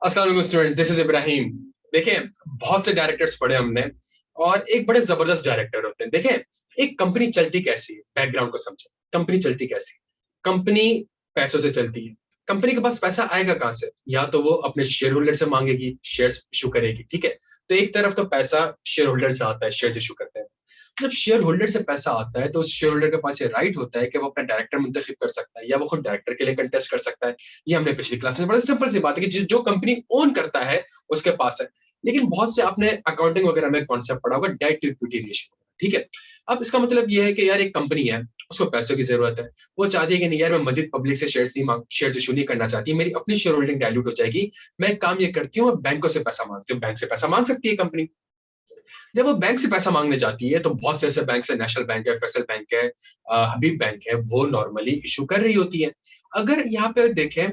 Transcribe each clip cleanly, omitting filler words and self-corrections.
अस्सलाम वालेकुम students, this is Ibrahim. देखें, बहुत से डायरेक्टर्स पढ़े हमने और एक बड़े जबरदस्त डायरेक्टर होते हैं। देखें, एक कंपनी चलती कैसी है, बैकग्राउंड को समझें। कंपनी चलती कैसी? कंपनी पैसों से चलती है। कंपनी के पास पैसा आएगा कहाँ से? या तो वो अपने शेयर होल्डर से मांगेगी, शेयर्स इशू करेगी, ठीक है। तो एक तरफ तो पैसा शेयर होल्डर से आता है, शेयर्स इशू करते हैं। जब शेयर होल्डर से पैसा आता है तो उस शेयर होल्डर के पास ये राइट होता है कि वो अपना डायरेक्टर मुंतखब कर सकता है या वो खुद डायरेक्टर के लिए कंटेस्ट कर सकता है। ये हमने पिछली क्लास में, बड़ा सिंपल सी बात है कि जो कंपनी ओन करता है उसके पास है। लेकिन बहुत से आपने अकाउंटिंग वगैरह में कॉन्सेप्ट पढ़ा होगा, डेट टू इक्विटी रेशियो, ठीक है। अब इसका मतलब ये है कि यार एक कंपनी है, उसको पैसों की जरूरत है। वो चाहती है कि नहीं यार, मैं मजीद पब्लिक से शेयर इशू नहीं करना चाहती, मेरी अपनी शेयर होल्डिंग डायल्यूट हो जाएगी। मैं एक काम ये करती हूँ, मैं बैंकों से पैसा मांगती हूँ। बैंक से पैसा मांग सकती है कंपनी। जब वो बैंक से पैसा मांगने जाती है तो बहुत से ऐसे बैंक है, नेशनल बैंक है, फेडरल बैंक है, हबीब बैंक है, वो नॉर्मली इशू कर रही होती है। अगर यहाँ पे देखें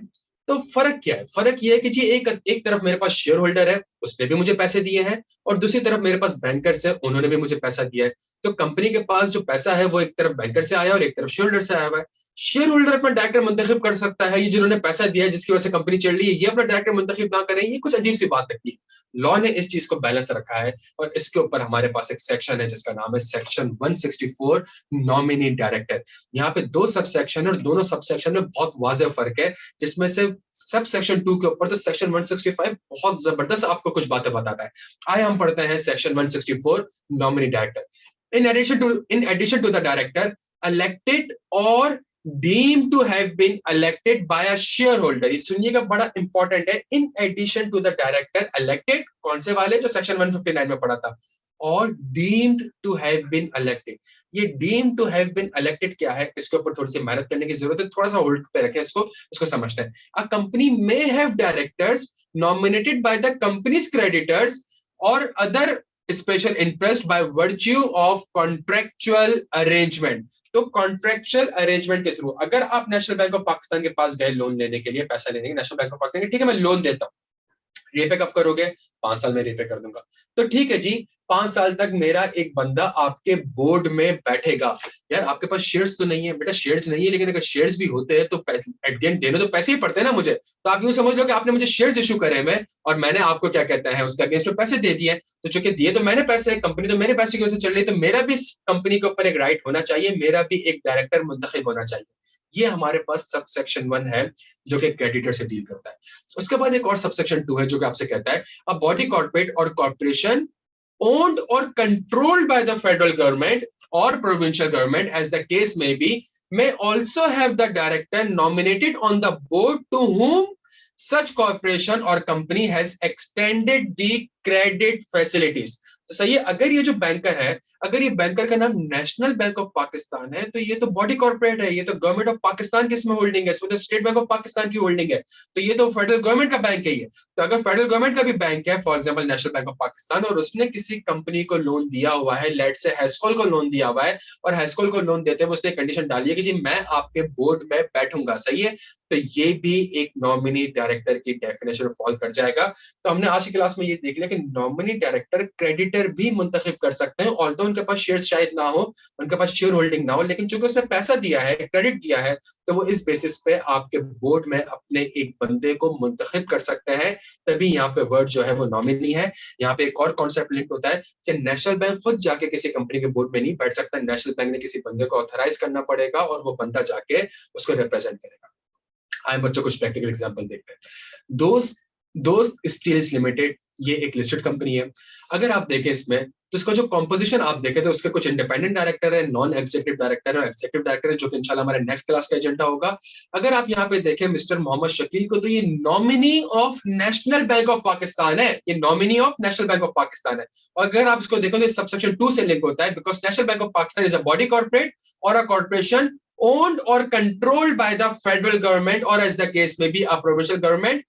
तो फर्क क्या है? फर्क ये है कि जी एक एक तरफ मेरे पास शेयर होल्डर है, उसने भी मुझे पैसे दिए हैं, और दूसरी तरफ मेरे पास बैंकर्स है, उन्होंने भी मुझे पैसा दिया है। तो कंपनी के पास जो पैसा है वो एक तरफ बैंकर से आया और एक तरफ शेयर होल्डर से आया हुआ है। शेयर होल्डर अपना डायरेक्टर मुंतखब कर सकता है, ये जिन्होंने पैसा दिया है, जिसकी वजह से कंपनी चल रही है, ये अपना डायरेक्टर मुंतखब ना करें, ये कुछ अजीब सी बात लगती है। लॉ ने इस चीज को बैलेंस रखा है और इसके ऊपर हमारे पास एक सेक्शन है जिसका नाम है सेक्शन 164, नॉमिनी डायरेक्टर। यहाँ पे दो सब सेक्शन है और दोनों सब सेक्शन में बहुत वाज़ेह फर्क है, जिसमें से सब सेक्शन 2 के ऊपर तो सेक्शन 165 बहुत जबरदस्त आपको कुछ बातें बताता है। आए हम पढ़ते हैं section 164, nominee director. In addition to the director elected or deemed to have been elected by a shareholder, ये सुनिएगा, बड़ा इंपॉर्टेंट है। In addition to the director elected, कौन से वाले? जो सेक्शन 159 में पढ़ा था। और deemed to have been elected, ये deemed to have been elected क्या है, इसके ऊपर थोड़ी सी मेहनत करने की जरूरत है। थोड़ा सा होल्ड पे रखें इसको समझते हैं। A company may have directors nominated by the company's creditors और other special interest by virtue of contractual arrangement. तो कॉन्ट्रेक्चुअल अरेंजमेंट के थ्रू अगर आप नेशनल बैंक ऑफ पाकिस्तान के पास गए लोन लेने के लिए, पैसा लेने के, नेशनल बैंक ऑफ पाकिस्तान के, ठीक है मैं लोन देता हूँ, रीपे कब करोगे? 5 साल में रीपे कर दूंगा। तो ठीक है जी, 5 साल तक मेरा एक बंदा आपके बोर्ड में बैठेगा। यार आपके पास शेयर्स तो नहीं है बेटा, शेयर्स नहीं है, लेकिन अगर शेयर्स भी होते हैं तो एट द एंड देने तो पैसे ही पड़ते हैं ना मुझे। तो आप यूं समझ लो कि आपने मुझे शेयर्स इशू करे में, और मैंने आपको क्या कहता है उसके अगेंस्ट में पैसे दे दिए। तो चूंकि दिए तो मैंने पैसे, कंपनी तो मेरे पैसे की वजह से चल रही है, तो मेरा भी कंपनी के ऊपर एक राइट होना चाहिए, मेरा भी एक डायरेक्टर मुंतखब होना चाहिए। ये हमारे पास सब सेक्शन 1 है जो कि क्रेडिटर से डील करता है। उसके बाद एक और सबसेक्शन 2 है जो कि आपसे कहता है अ बॉडी कॉर्पोरेट और corporation owned or controlled by the federal government or provincial government as the case may also have the director nominated on the board to whom such corporation or company has extended the credit facilities। तो सही है, अगर ये जो banker है, अगर ये banker का नाम नेशनल बैंक ऑफ पाकिस्तान है, तो ये तो बॉडी कॉर्पोरेट है, ये तो गवर्नमेंट ऑफ पाकिस्तान की इसमें होल्डिंग है, इसमें तो स्टेट बैंक ऑफ पाकिस्तान की होल्डिंग है, तो ये तो फेडरल गवर्नमेंट का बैंक है ये। तो अगर फेडरल गवर्नमेंट का भी बैंक है, for example national bank of Pakistan, और उसने किसी कंपनी को लोन दिया हुआ है, लेट से हैस्कोल को लोन दिया हुआ है, और हैस्कोल को लोन देते हुए उसने कंडीशन डाली है कि जी मैं आपके बोर्ड में बैठूंगा, सही है, तो ये भी एक नॉमिनी डायरेक्टर की डेफिनेशन फॉल कर जाएगा। तो हमने आज की क्लास में ये देख लिया कि नॉमिनी डायरेक्टर क्रेडिटर भी मुंतखब कर सकते हैं, और तो उनके पास शेयर शायद ना हो, उनके पास शेयर होल्डिंग ना हो, लेकिन चूंकि उसने पैसा दिया है, क्रेडिट दिया है, तो वो इस बेसिस पे आपके बोर्ड में अपने एक बंदे को मुंतखब कर सकते हैं। तभी यहाँ पे वर्ड जो है वो नॉमिनी है। यहाँ पे एक और कॉन्सेप्ट लिंक होता है कि नेशनल बैंक खुद जाके किसी कंपनी के बोर्ड में नहीं बैठ सकता, नेशनल बैंक ने किसी बंदे को ऑथराइज करना पड़ेगा और वो बंदा जाके उसको रिप्रेजेंट करेगा। आए बच्चों कुछ प्रैक्टिकल एग्जांपल देखते हैं। दोस्त दोस्त स्टील्स लिमिटेड, ये एक लिस्टेड कंपनी है। अगर आप देखें इसमें तो इसका जो कॉम्पोजिशन आप देखें तो उसके कुछ इंडिपेंडेंट डायरेक्टर है, नॉन एग्जीक्यूटिव डायरेक्टर है, एग्जीक्यूटिव डायरेक्टर है, जो कि इंशाल्लाह हमारे नेक्स्ट क्लास का एजेंडा होगा। अगर आप यहाँ पे देखें मिस्टर मोहम्मद शकील को, तो ये nominee of national bank of Pakistan है, ये nominee of national bank of Pakistan है। और अगर आप इसको देखो तो सबसेक्शन 2 से लिंक होता है, because national bank of Pakistan is a body corporate और a corporation owned or controlled by the federal government or as the case may be a provincial government,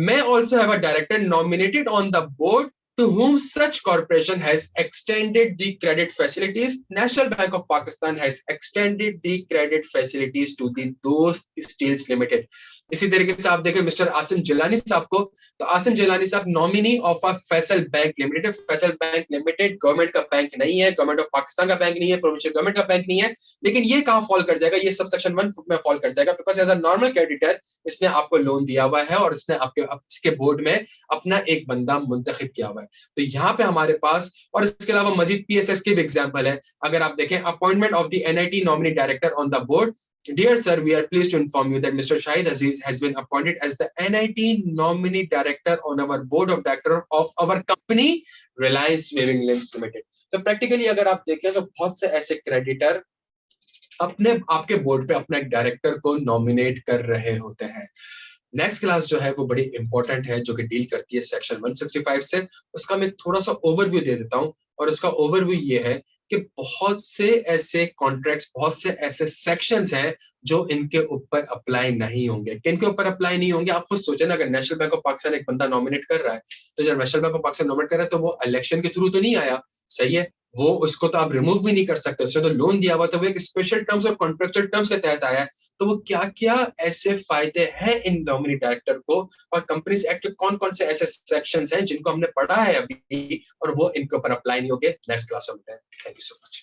may also have a director nominated on the board to whom such corporation has extended the credit facilities. National Bank of Pakistan has extended the credit facilities to the those Steels Limited. इसी तरीके से आप देखें mister Asim Jilani साहब को, तो आसिम जिलानी साहब nominee of a Faisal bank limited. Faisal bank limited government का बैंक नहीं है, गवर्नमेंट ऑफ पाकिस्तान का बैंक नहीं है, प्रोविंशियल गवर्नमेंट का बैंक नहीं है, लेकिन ये कहाँ फॉल कर जाएगा, ये सब सेक्शन 1 में फॉल कर जाएगा, because as a normal creditor इसने आपको लोन दिया हुआ है और इसने आपके इसके बोर्ड में अपना एक बंदा मुंतखब किया हुआ है। तो यहाँ पे हमारे पास, और इसके अलावा मजीद पीएसएस की भी एग्जाम्पल है। अगर आप देखें appointment of the NIT nominee director on the board, Dear sir, we are pleased to inform you that Mr. Shahid Aziz has been appointed as the NIT nominee director on our board of director of our company, Reliance Weaving Links Limited. तो practically अगर आप देखें तो बहुत से ऐसे creditor अपने आपके बोर्ड पे अपना एक डायरेक्टर को नॉमिनेट कर रहे होते हैं। नेक्स्ट क्लास जो है वो बड़ी इंपॉर्टेंट है, जो कि डील करती है सेक्शन 165 से। उसका मैं थोड़ा सा ओवरव्यू दे देता हूँ, और उसका ओवरव्यू ये है कि बहुत से ऐसे कॉन्ट्रैक्ट्स, बहुत से ऐसे सेक्शंस हैं जो इनके ऊपर अप्लाई नहीं होंगे। किन के ऊपर अप्लाई नहीं होंगे, आप खुद सोचें ना, अगर नेशनल बैंक ऑफ पाकिस्तान एक बंदा नॉमिनेट कर रहा है, तो जब national bank of Pakistan nominate कर रहा है तो वो इलेक्शन के थ्रू तो नहीं आया, सही है, वो उसको तो आप रिमूव भी नहीं कर सकते, उसने तो लोन दिया हुआ, तो वो एक स्पेशल टर्म्स और कॉन्ट्रेक्चुअल टर्म्स के तहत आया है। तो वो क्या क्या ऐसे फायदे हैं इन नॉमिनी डायरेक्टर को, और कंपनीज एक्ट के कौन कौन से ऐसे सेक्शंस हैं जिनको हमने पढ़ा है अभी और वो इनके ऊपर अप्लाई नहीं होंगे, नेक्स्ट क्लास में। Thank you so much.